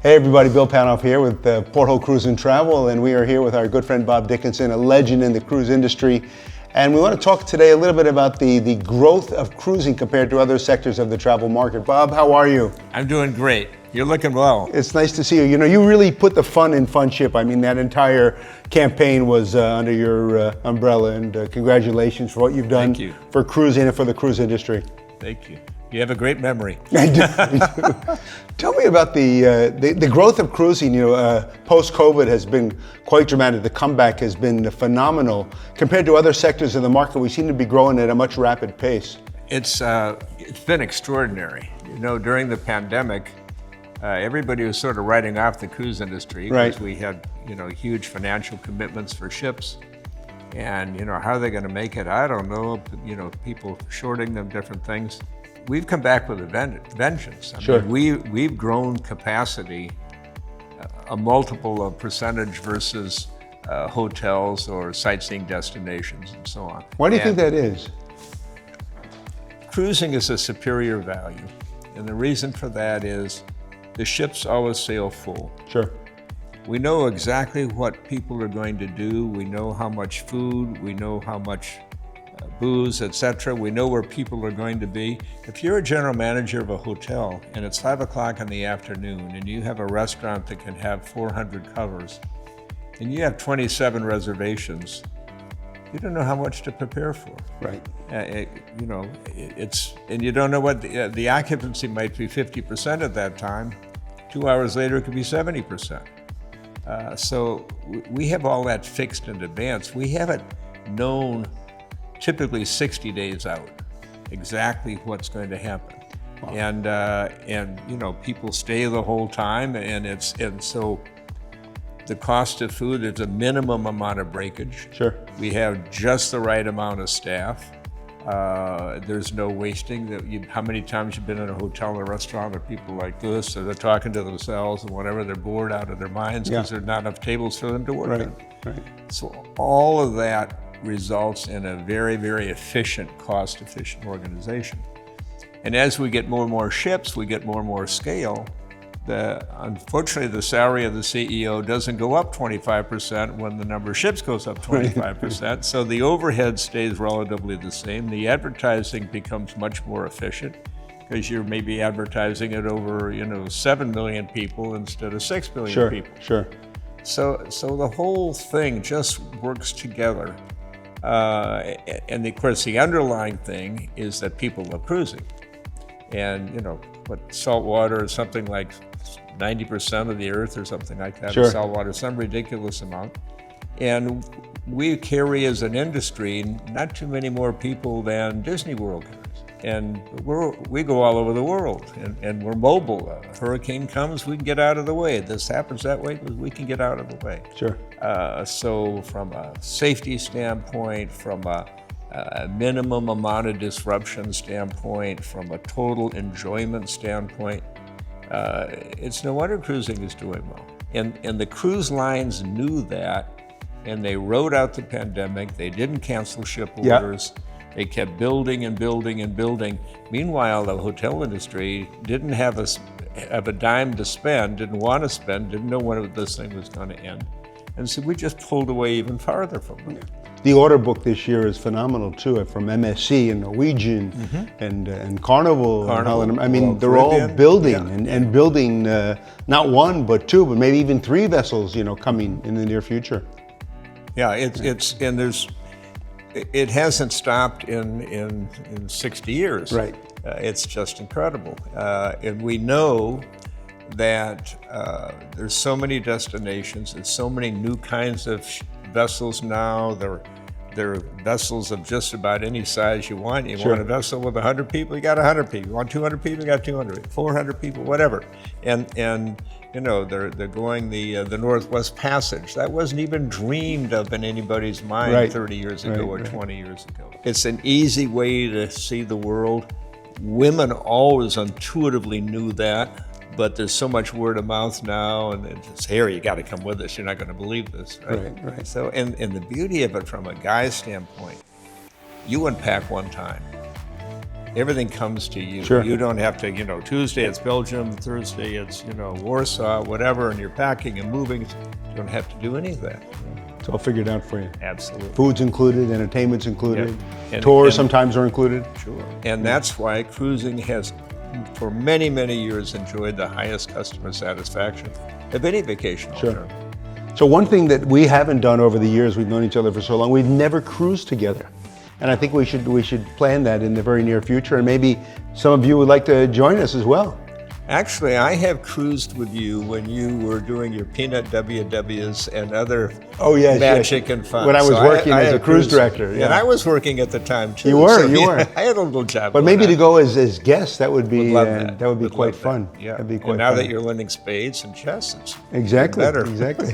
Hey everybody, Bill Panoff here with Porthole Cruise and Travel, and we are here with our good friend Bob Dickinson, a legend in the cruise industry. And we want to talk today a little bit about the growth of cruising compared to other sectors of the travel market. Bob, how are you? I'm doing great. You're looking well. It's nice to see you. You know, you really put the fun in Fun Ship. I mean, that entire campaign was under your umbrella, and congratulations for what you've done for cruising and for the cruise industry. Thank you. You have a great memory. I do. Tell me about the growth of cruising. You know, post-COVID has been quite dramatic. The comeback has been phenomenal. Compared to other sectors of the market, we seem to be growing at a much rapid pace. It's been extraordinary. You know, during the pandemic, everybody was sort of writing off the cruise industry because we had, you know, huge financial commitments for ships. And, you know, how are they going to make it? I don't know. You know, people shorting them, different things. We've come back with a vengeance. I mean, we've grown capacity a multiple of percentage versus hotels or sightseeing destinations and so on. Why do you think that is? Cruising is a superior value. And the reason for that is the ships always sail full. Sure. We know exactly what people are going to do. We know how much food, we know how much booze, etc. We know where people are going to be. If you're a general manager of a hotel and it's 5 o'clock in the afternoon and you have a restaurant that can have 400 covers and you have 27 reservations, you don't know how much to prepare for. Right. You know, and you don't know what the occupancy might be 50% at that time. 2 hours later, it could be 70%. So we have all that fixed in advance. We haven't known typically 60 days out exactly what's going to happen. Wow. And you know, people stay the whole time, and so the cost of food, there's a minimum amount of breakage. Sure. We have just the right amount of staff. There's no wasting. How many times you've been in a hotel or restaurant where people like this, or they're talking to themselves and whatever, they're bored out of their minds because there's not enough tables for them to work on. Right. So all of that results in a very, very efficient, cost-efficient organization. And as we get more and more ships, we get more and more scale. Unfortunately, the salary of the CEO doesn't go up 25% when the number of ships goes up 25%. So the overhead stays relatively the same. The advertising becomes much more efficient because you're maybe advertising it over, you know, 7 million people instead of 6 million people. Sure. So the whole thing just works together. And of course, the underlying thing is that people love cruising. And, you know, what saltwater is something like 90% of the earth or something like that. Sure. Saltwater, some ridiculous amount. And we carry as an industry not too many more people than Disney World carries. And we go all over the world, and we're mobile. A hurricane comes, we can get out of the way. This happens that way, we can get out of the way. Sure. So from a safety standpoint, from a minimum amount of disruption standpoint, from a total enjoyment standpoint, it's no wonder cruising is doing well. And the cruise lines knew that, and they rode out the pandemic. They didn't cancel ship orders. They kept building and building and building. Meanwhile, the hotel industry didn't have a dime to spend, didn't want to spend, didn't know when this thing was going to end. And so we just pulled away even farther from it. The order book this year is phenomenal too, from MSC and Norwegian and Carnival. I mean, they're all building and building not one, but two, but maybe even 3 vessels, you know, coming in the near future. Yeah, it hasn't stopped in 60 years. Right. It's just incredible. And we know that there's so many destinations, there's so many new kinds of vessels now. They're vessels of just about any size you want. You want a vessel with 100 people, you got 100 people. You want 200 people, you got 200. 400 people, whatever. And you know, they're going the Northwest Passage. That wasn't even dreamed of in anybody's mind 30 years ago or 20 years ago. It's an easy way to see the world. Women always intuitively knew that, but there's so much word of mouth now, and it's, Harry, you got to come with us. You're not going to believe this, right? So, and the beauty of it from a guy's standpoint, you unpack one time, everything comes to you. Sure. You don't have to, Tuesday it's Belgium, Thursday it's, Warsaw, whatever, and you're packing and moving. You don't have to do any of that. It's all figured out for you. Absolutely. Food's included, entertainment's included, and tours sometimes are included. Sure. And that's why cruising has, for many, many years, enjoyed the highest customer satisfaction of any vacation alternative. So one thing that we haven't done over the years, we've known each other for so long, we've never cruised together. And I think we should plan that in the very near future, and maybe some of you would like to join us as well. Actually, I have cruised with you when you were doing your peanut WWs and other magic and fun. When I was working as a cruise director. Yeah. And I was working at the time too. You were. I had a little job. But maybe to go as guests, that would be that would be quite fun. Yeah. That'd be quite and now fun. that you're learning spades and chess, it's exactly better. Exactly.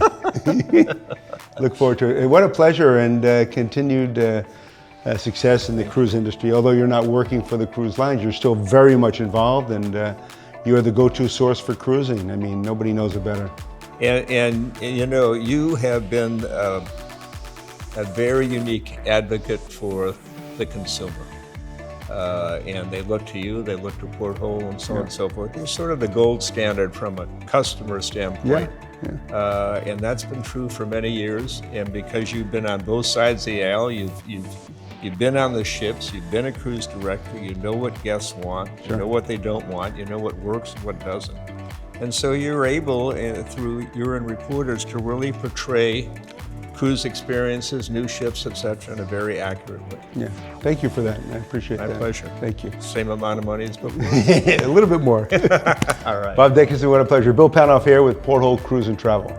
Look forward to it. What a pleasure, and continued success in the cruise industry. Although you're not working for the cruise lines, you're still very much involved, and you are the go-to source for cruising. I mean, nobody knows it better. And you have been a very unique advocate for the consumer. And they look to you, they look to Porthole, and so on and so forth. You're sort of the gold standard from a customer standpoint. Yeah. And that's been true for many years. And because you've been on both sides of the aisle, you've been on the ships, you've been a cruise director, you know what guests want, you know what they don't want, you know what works and what doesn't. And so you're able, through urine reporters, to really portray cruise experiences, new ships, etc., in a very accurate way. Yeah, thank you for that. I appreciate that. My pleasure. Thank you. Same amount of money as before. A little bit more. All right. Bob Dickinson, what a pleasure. Bill Panoff here with Porthole Cruise and Travel.